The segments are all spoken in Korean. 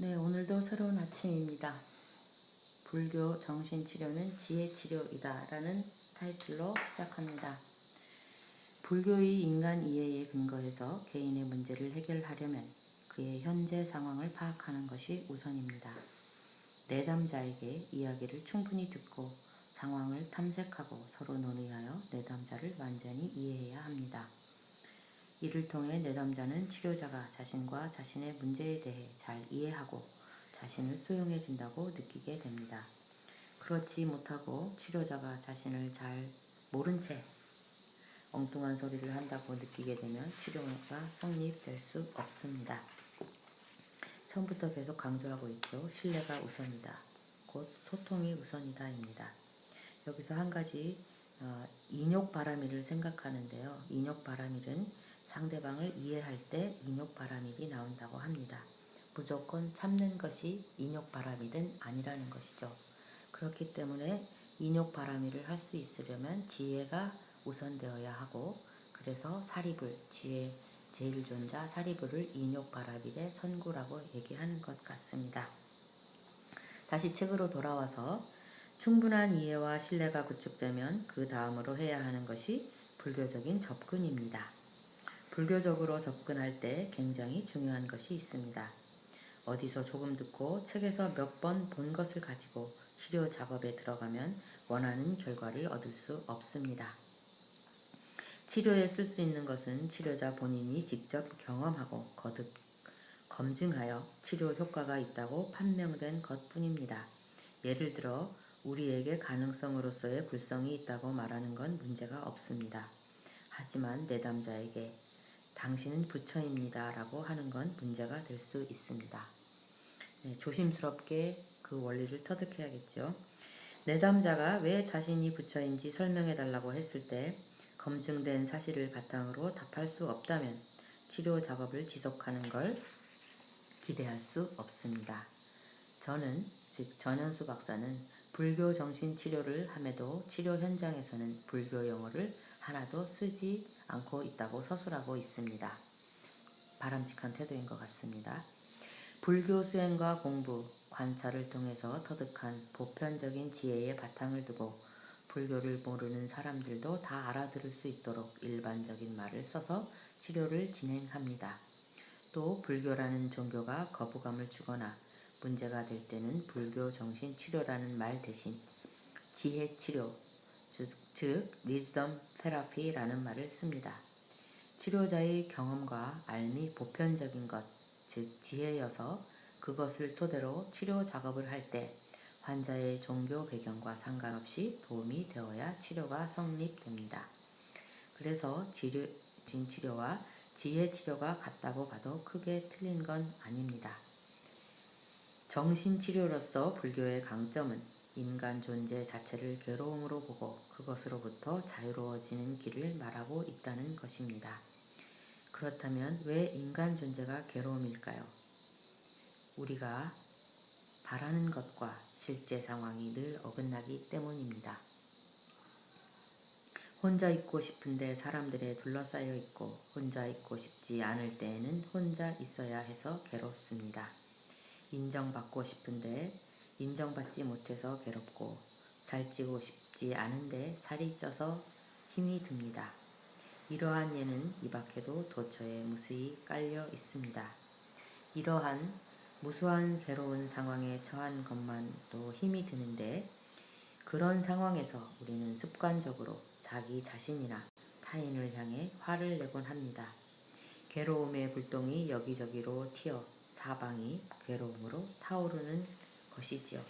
네, 오늘도 새로운 아침입니다. 불교 정신치료는 지혜치료이다 라는 타이틀로 시작합니다. 불교의 인간 이해에 근거해서 개인의 문제를 해결하려면 그의 현재 상황을 파악하는 것이 우선입니다. 내담자에게 이야기를 충분히 듣고 상황을 탐색하고 서로 논의하여 내담자를 완전히 이해해야 합니다. 이를 통해 내담자는 치료자가 자신과 자신의 문제에 대해 잘 이해하고 자신을 수용해준다고 느끼게 됩니다. 그렇지 못하고 치료자가 자신을 잘 모른 채 엉뚱한 소리를 한다고 느끼게 되면 치료가 성립될 수 없습니다. 처음부터 계속 강조하고 있죠. 신뢰가 우선이다. 곧 소통이 우선이다입니다. 여기서 한 가지 인욕바라밀을 생각하는데요. 인욕바라밀은 상대방을 이해할 때 인욕바라밀이 나온다고 합니다. 무조건 참는 것이 인욕바라밀은 아니라는 것이죠. 그렇기 때문에 인욕바라밀을 할 수 있으려면 지혜가 우선되어야 하고, 그래서 사리불, 지혜 제1존자 사리불을 인욕바라밀의 선구라고 얘기하는 것 같습니다. 다시 책으로 돌아와서 충분한 이해와 신뢰가 구축되면 그 다음으로 해야 하는 것이 불교적인 접근입니다. 불교적으로 접근할 때 굉장히 중요한 것이 있습니다. 어디서 조금 듣고 책에서 몇 번 본 것을 가지고 치료 작업에 들어가면 원하는 결과를 얻을 수 없습니다. 치료에 쓸 수 있는 것은 치료자 본인이 직접 경험하고 거듭 검증하여 치료 효과가 있다고 판명된 것뿐입니다. 예를 들어 우리에게 가능성으로서의 불성이 있다고 말하는 건 문제가 없습니다. 하지만 내담자에게 당신은 부처입니다 라고 하는 건 문제가 될 수 있습니다. 네, 조심스럽게 그 원리를 터득해야겠죠. 내담자가 왜 자신이 부처인지 설명해 달라고 했을 때 검증된 사실을 바탕으로 답할 수 없다면 치료 작업을 지속하는 걸 기대할 수 없습니다. 저는, 즉 전현수 박사는 불교 정신치료를 함에도 치료 현장에서는 불교 용어를 하나도 쓰지 않고 있다고 서술하고 있습니다. 바람직한 태도인 것 같습니다. 불교 수행과 공부, 관찰을 통해서 터득한 보편적인 지혜의 바탕을 두고 불교를 모르는 사람들도 다 알아들을 수 있도록 일반적인 말을 써서 치료를 진행합니다. 또 불교라는 종교가 거부감을 주거나 문제가 될 때는 불교 정신치료라는 말 대신 지혜치료, 즉 wisdom therapy라는 말을 씁니다. 치료자의 경험과 알미 보편적인 것, 즉 지혜여서 그것을 토대로 치료 작업을 할 때 환자의 종교 배경과 상관없이 도움이 되어야 치료가 성립됩니다. 그래서 진치료와 지혜치료가 같다고 봐도 크게 틀린 건 아닙니다. 정신치료로서 불교의 강점은 인간 존재 자체를 괴로움으로 보고 그것으로부터 자유로워지는 길을 말하고 있다는 것입니다. 그렇다면 왜 인간 존재가 괴로움일까요? 우리가 바라는 것과 실제 상황이 늘 어긋나기 때문입니다. 혼자 있고 싶은데 사람들에 둘러싸여 있고 혼자 있고 싶지 않을 때에는 혼자 있어야 해서 괴롭습니다. 인정받고 싶은데 인정받지 못해서 괴롭고 살찌고 싶지 않은데 살이 쪄서 힘이 듭니다. 이러한 예는 이 밖에도 도처에 무수히 깔려 있습니다. 이러한 무수한 괴로운 상황에 처한 것만도 힘이 드는데 그런 상황에서 우리는 습관적으로 자기 자신이나 타인을 향해 화를 내곤 합니다. 괴로움의 불똥이 여기저기로 튀어 사방이 괴로움으로 타오르는 것이지요.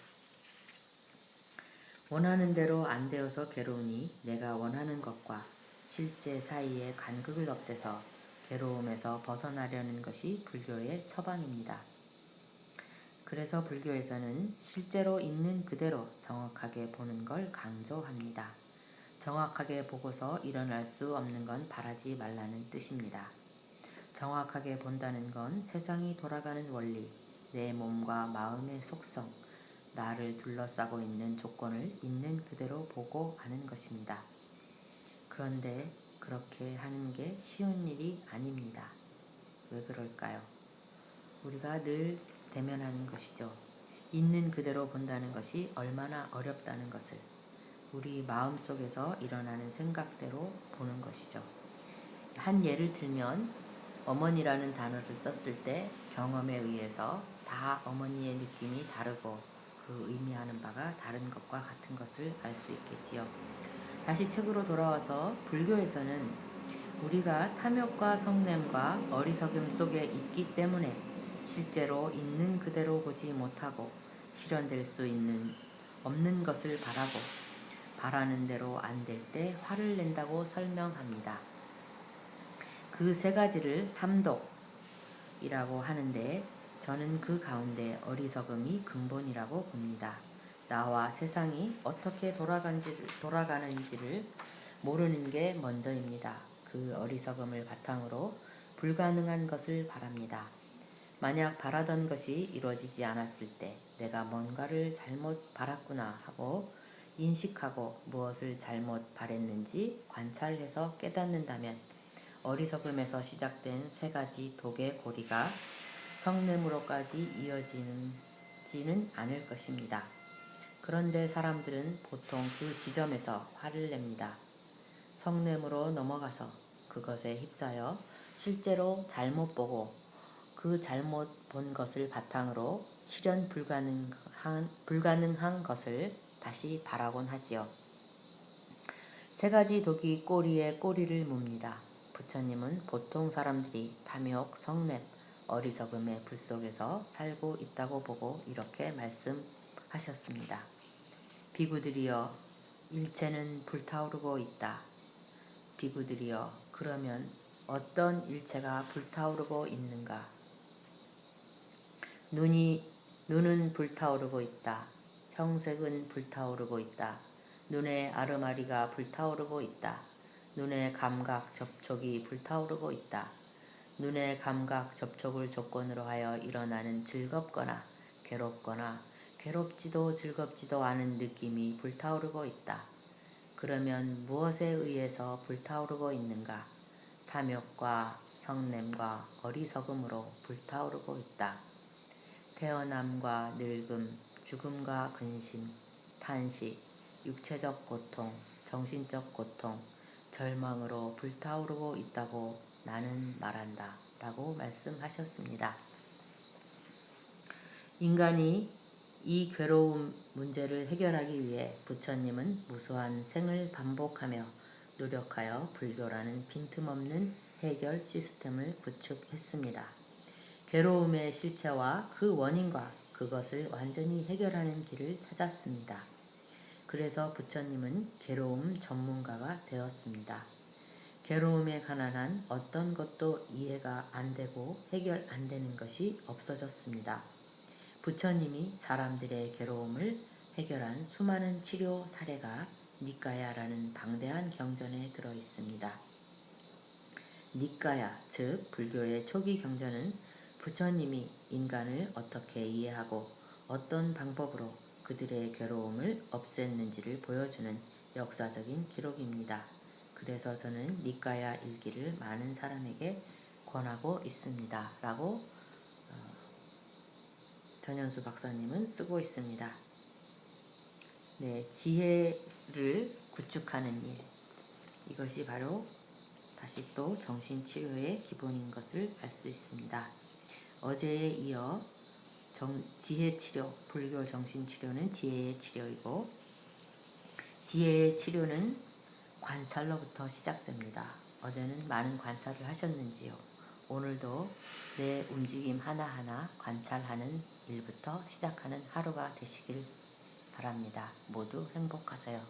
원하는 대로 안 되어서 괴로우니 내가 원하는 것과 실제 사이의 간극을 없애서 괴로움에서 벗어나려는 것이 불교의 처방입니다. 그래서 불교에서는 실제로 있는 그대로 정확하게 보는 걸 강조합니다. 정확하게 보고서 일어날 수 없는 건 바라지 말라는 뜻입니다. 정확하게 본다는 건 세상이 돌아가는 원리, 내 몸과 마음의 속성, 나를 둘러싸고 있는 조건을 있는 그대로 보고 하는 것입니다. 그런데 그렇게 하는 게 쉬운 일이 아닙니다. 왜 그럴까요? 우리가 늘 대면하는 것이죠. 있는 그대로 본다는 것이 얼마나 어렵다는 것을 우리 마음속에서 일어나는 생각대로 보는 것이죠. 한 예를 들면 어머니라는 단어를 썼을 때 경험에 의해서 다 어머니의 느낌이 다르고 그 의미하는 바가 다른 것과 같은 것을 알 수 있겠지요. 다시 책으로 돌아와서 불교에서는 우리가 탐욕과 성냄과 어리석음 속에 있기 때문에 실제로 있는 그대로 보지 못하고 실현될 수 없는 것을 바라고 바라는 대로 안 될 때 화를 낸다고 설명합니다. 그 세 가지를 삼독이라고 하는데 저는 그 가운데 어리석음이 근본이라고 봅니다. 나와 세상이 어떻게 돌아가는지를 모르는 게 먼저입니다. 그 어리석음을 바탕으로 불가능한 것을 바랍니다. 만약 바라던 것이 이루어지지 않았을 때 내가 뭔가를 잘못 바랐구나 하고 인식하고 무엇을 잘못 바랬는지 관찰해서 깨닫는다면 어리석음에서 시작된 세 가지 독의 고리가 성냄으로까지 이어지지는 않을 것입니다. 그런데 사람들은 보통 그 지점에서 화를 냅니다. 성냄으로 넘어가서 그것에 휩싸여 실제로 잘못 보고 그 잘못 본 것을 바탕으로 실현 불가능한 것을 다시 바라곤 하지요. 세 가지 독이 꼬리에 꼬리를 뭅니다. 부처님은 보통 사람들이 탐욕, 성냄, 어리석음의 불 속에서 살고 있다고 보고 이렇게 말씀하셨습니다. 비구들이여, 일체는 불타오르고 있다. 비구들이여, 그러면 어떤 일체가 불타오르고 있는가? 눈은 불타오르고 있다. 형색은 불타오르고 있다. 눈의 아르마리가 불타오르고 있다. 눈의 감각 접촉이 불타오르고 있다. 눈의 감각 접촉을 조건으로 하여 일어나는 즐겁거나 괴롭거나 괴롭지도 즐겁지도 않은 느낌이 불타오르고 있다. 그러면 무엇에 의해서 불타오르고 있는가? 탐욕과 성냄과 어리석음으로 불타오르고 있다. 태어남과 늙음, 죽음과 근심, 탄식, 육체적 고통, 정신적 고통, 절망으로 불타오르고 있다고 나는 말한다. 라고 말씀하셨습니다. 인간이 이 괴로움 문제를 해결하기 위해 부처님은 무수한 생을 반복하며 노력하여 불교라는 빈틈없는 해결 시스템을 구축했습니다. 괴로움의 실체와 그 원인과 그것을 완전히 해결하는 길을 찾았습니다. 그래서 부처님은 괴로움 전문가가 되었습니다. 괴로움에 관한 한 어떤 것도 이해가 안 되고 해결 안 되는 것이 없어졌습니다. 부처님이 사람들의 괴로움을 해결한 수많은 치료 사례가 니까야라는 방대한 경전에 들어 있습니다. 니까야, 즉 불교의 초기 경전은 부처님이 인간을 어떻게 이해하고 어떤 방법으로 그들의 괴로움을 없앴는지를 보여주는 역사적인 기록입니다. 그래서 저는 니까야 읽기를 많은 사람에게 권하고 있습니다. 라고 전현수 박사님은 쓰고 있습니다. 네, 지혜를 구축하는 일. 이것이 바로 다시 또 정신치료의 기본인 것을 알 수 있습니다. 어제에 이어 지혜치료, 불교 정신치료는 지혜의 치료이고 지혜의 치료는 관찰로부터 시작됩니다. 어제는 많은 관찰을 하셨는지요? 오늘도 내 움직임 하나하나 관찰하는 일부터 시작하는 하루가 되시길 바랍니다. 모두 행복하세요.